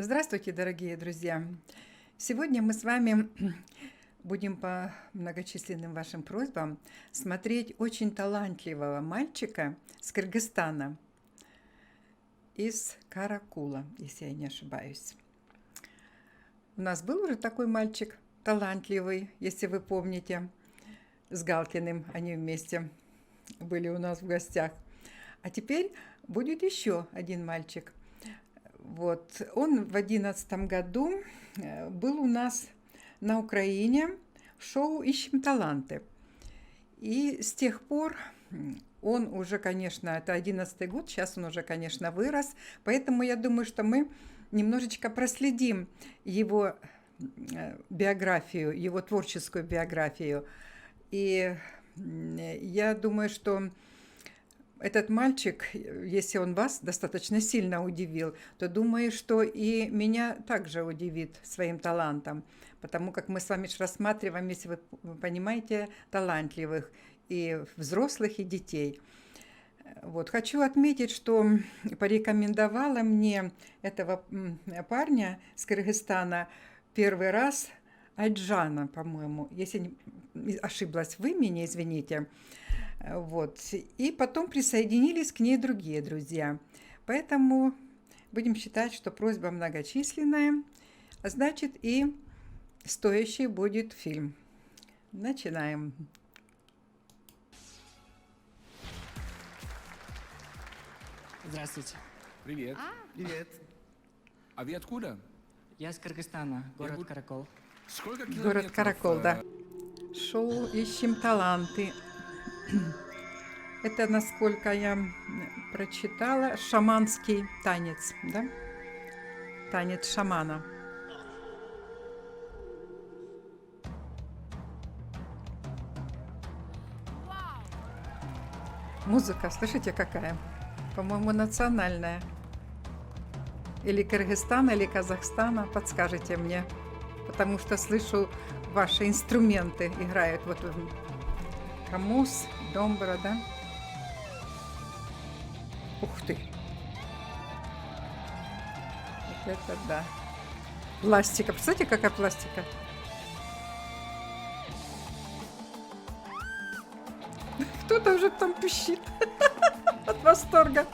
Здравствуйте, дорогие друзья! Сегодня мы с вами будем по многочисленным вашим просьбам смотреть очень талантливого мальчика с Кыргызстана, из Каракула, если я не ошибаюсь. У нас был уже такой мальчик талантливый, если вы помните, с Галкиным они вместе были у нас в гостях. А теперь будет еще один мальчик. Вот, он в 2011 году был у нас на Украине в шоу «Ищем таланты». И с тех пор он уже, конечно, это 2011 год, сейчас он уже, конечно, вырос. Поэтому я думаю, что мы немножечко проследим его биографию, его творческую биографию. И я думаю, что этот мальчик, если он вас достаточно сильно удивил, то думаю, что и меня также удивит своим талантом, потому как мы с вами рассматриваем, если вы понимаете, талантливых и взрослых, и детей. Вот. Хочу отметить, что порекомендовала мне этого парня с Кыргызстана первый раз Айджана, по-моему, если не ошиблась в имени, извините. Вот. И потом присоединились к ней другие друзья. Поэтому будем считать, что просьба многочисленная, а значит и стоящий будет фильм. Начинаем. Здравствуйте. Привет. Привет. А вы откуда? Я из Кыргызстана, город Каракол. Сколько километров? Город Каракол, да. Шоу «Ищем таланты». Это, насколько я прочитала, шаманский танец, да? Танец шамана. Музыка, слышите, какая? По-моему, национальная. Или Кыргызстана, или Казахстана, подскажите мне. Потому что слышу, ваши инструменты играют. Вот камус, домбра, да? Ух ты! Вот это да! Пластика. Представляете, какая пластика? Кто-то уже там пищит от восторга.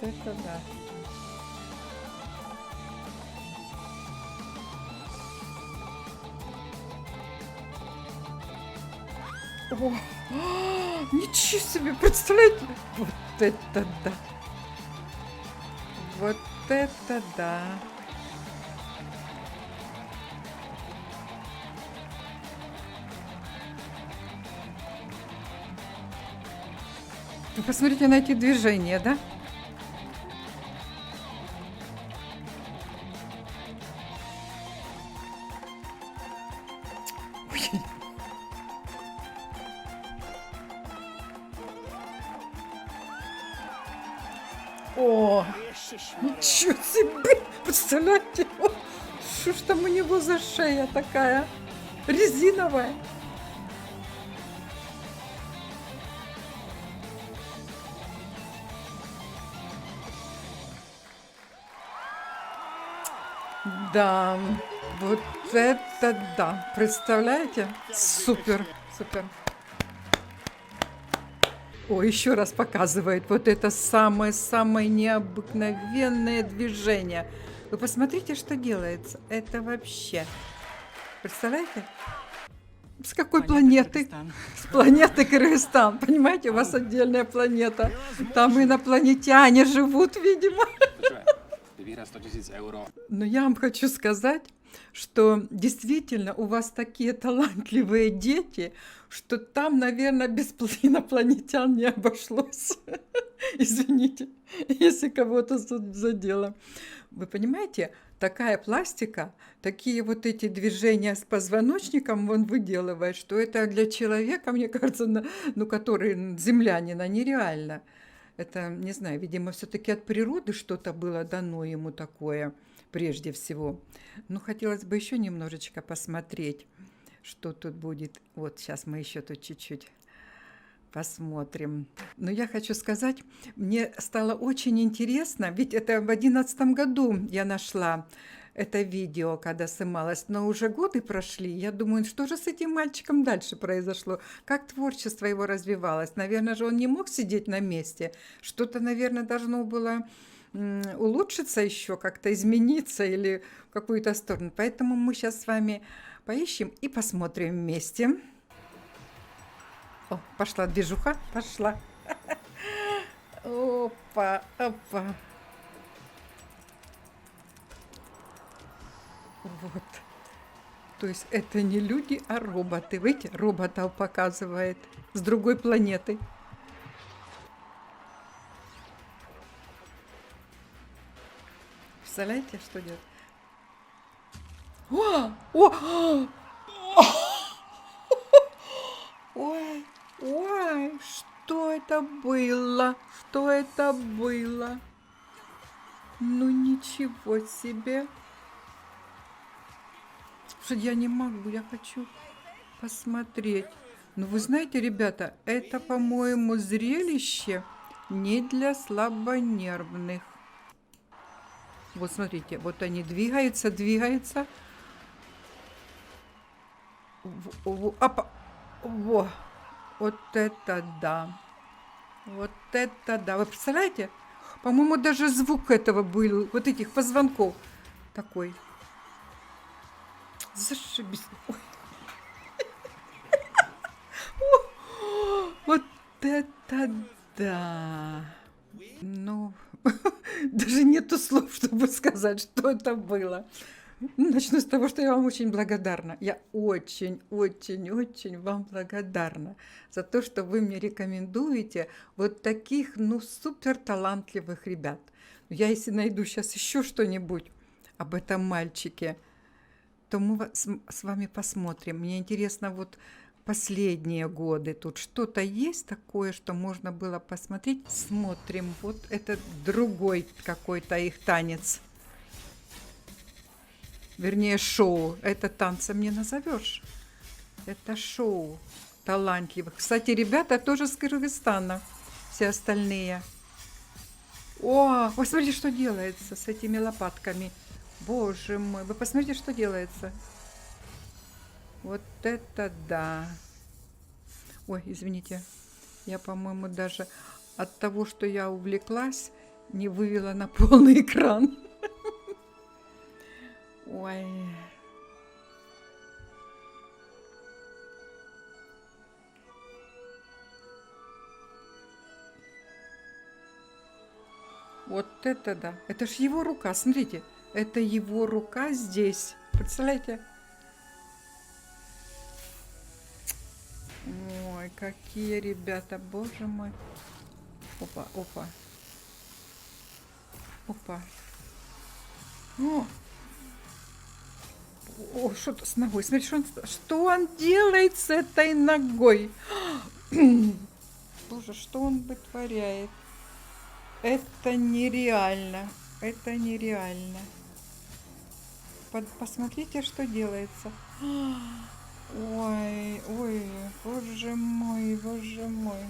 Вот это да. О, ничего себе, представляете? Вот это да. Вот это да. Вы посмотрите на эти движения, да? Ой. О, ничего себе! Представляете? Что ж там у него за шея такая резиновая? Да, вот это да. Представляете? Супер, супер. О, еще раз показывает вот это самое-самое необыкновенное движение. Вы посмотрите, что делается. Это вообще. Представляете? С какой планеты? Кыргызстан. С планеты Кыргызстан. Понимаете, у вас отдельная планета. Там инопланетяне живут, видимо. Vyhrát 100 000 euro. Но я вам хочу сказать, что действительно у вас такие талантливые дети, что там, наверное, без инопланетян не обошлось. Извините, если кого-то задело. Вы понимаете, такая пластика, такие вот эти движения с позвоночником он выделывает, что это для человека, мне кажется, ну, который землянина, нереально. Это, не знаю, видимо, все-таки от природы что-то было дано ему такое, прежде всего. Но хотелось бы еще немножечко посмотреть, что тут будет. Вот сейчас мы еще тут чуть-чуть посмотрим. Но я хочу сказать, мне стало очень интересно, ведь это в 2011 году я нашла это видео, когда снималось, но уже годы прошли. Я думаю, что же с этим мальчиком дальше произошло? Как творчество его развивалось? Наверное же он не мог сидеть на месте. Что-то, наверное, должно было улучшиться еще, как-то измениться или в какую-то сторону. Поэтому мы сейчас с вами поищем и посмотрим вместе. О, пошла движуха, пошла. Опа, опа. Вот. То есть это не люди, а роботы. Видите, роботов показывает с другой планеты. Представляете, что делать? О! Ой, ой, что это было? Что это было? Ну ничего себе. Слушай, я не могу, я хочу посмотреть. Ну вы знаете, ребята, это, по-моему, зрелище не для слабонервных. Вот смотрите, вот они двигаются, двигаются. Опа. Во, вот это да. Вот это да. Вы представляете? По-моему, даже звук этого был, вот этих позвонков такой. Зашибись. Ой. Вот это да. Ну, даже нету слов, чтобы сказать, что это было. Начну с того, что я вам очень благодарна. Я очень вам благодарна за то, что вы мне рекомендуете вот таких, ну, супер талантливых ребят. Я, если найду сейчас еще что-нибудь об этом мальчике, то мы с вами посмотрим. Мне интересно, вот последние годы тут что-то есть такое, что можно было посмотреть. Смотрим. Вот это другой какой-то их танец. Вернее, шоу. Это танцем не назовешь. Это шоу талантливых. Кстати, ребята тоже с Кыргызстана. Все остальные. О, вы смотрите, что делается с этими лопатками. Боже мой, вы посмотрите, что делается. Вот это да. Ой, извините. Я, по-моему, даже от того, что я увлеклась, не вывела на полный экран. Ой. Вот это да. Это ж его рука, смотрите. Это его рука здесь. Представляете? Ой, какие ребята, боже мой. Опа, опа. Опа. О, что-то с ногой. Смотри, что он делает с этой ногой. Боже, что он вытворяет. Это нереально. Это нереально. Посмотрите, что делается. Ой, ой, боже мой, боже мой.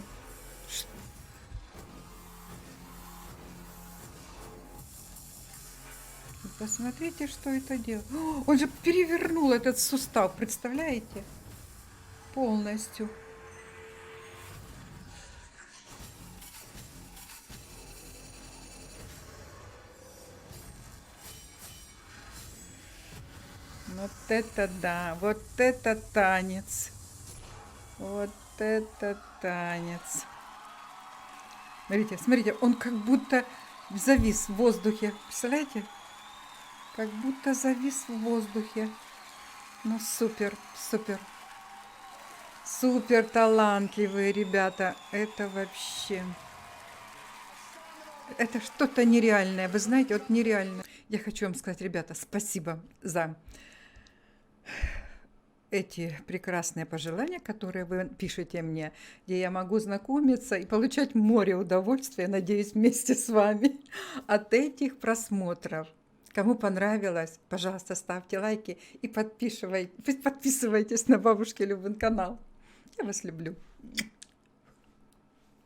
Посмотрите, что это делает. Он же перевернул этот сустав, представляете? Полностью. Вот это да, вот это танец. Вот это танец. Смотрите, смотрите, он как будто завис в воздухе. Представляете? Как будто завис в воздухе. Ну, супер, супер. Супер талантливые ребята. Это вообще... Это что-то нереальное. Вы знаете, вот нереально. Я хочу вам сказать, ребята, спасибо за эти прекрасные пожелания, которые вы пишете мне, где я могу знакомиться и получать море удовольствия, надеюсь, вместе с вами от этих просмотров. Кому понравилось, пожалуйста, ставьте лайки и подписывайтесь на Бабушки Любин канал. Я вас люблю.